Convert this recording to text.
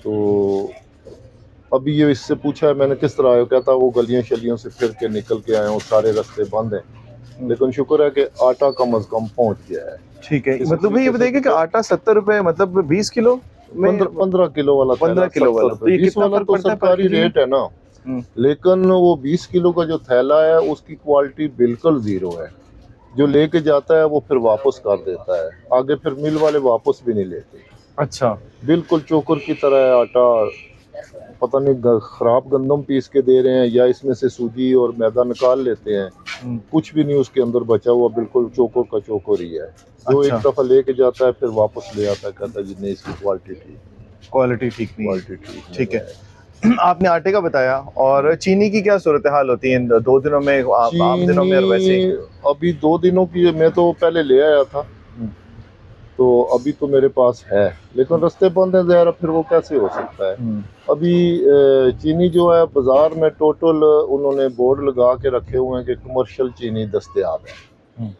तो अभी ये इससे पूछा है मैंने किस तरह आया, कहता वो गलियों शलियों से फिर के निकल के आए हूँ, सारे रास्ते बंद हैं, लेकिन शुक्र है कि आटा कम अज कम पहुंच गया है। ठीक है, मतलब भाई ये बताइए कि आटा 70 रुपए, मतलब 20 किलो में 15 किलो वाला 15 थैला किलो 70 वाला, तो रुपए, ये 20 कितना वाला फर्क तो पड़ता है पर सरकारी केजी में? रेट है ना, लेकिन वो 20 किलो का जो थैला है उसकी क्वालिटी बिल्कुल जीरो है। जो लेके जाता है वो फिर वापस कर देता है, आगे फिर मिल वाले वापस भी नहीं लेते। अच्छा, बिल्कुल चोकर की तरह है आटा, पता नहीं खराब गंदम पीस के दे रहे हैं या इसमें से सूजी और मैदा निकाल लेते हैं, कुछ भी नहीं उसके अंदर बचा हुआ, बिल्कुल चोकर का चोकर ही है। जो अच्छा, एक दफा लेके जाता है फिर वापस ले आता है, कहता है जी नहीं इसकी क्वालिटी ठीक, क्वालिटी ठीक नहीं है। क्वालिटी ठीक नहीं ठीक है। है। आपने आटे का बताया, और चीनी की क्या सूरत हाल होती है इन 2 दिनों में, आम दिनों में और वैसे ही? चीनी अभी 2 दिनों की मैं तो पहले ले आया था, तो अभी तो मेरे पास है, लेकिन रास्ते बंद है ज़रा, फिर वो कैसे हो सकता है। अभी चीनी जो है बाजार में टोटल उन्होंने बोर्ड लगा के रखे हुए हैं कि कमर्शियल चीनी दस्तयाब है।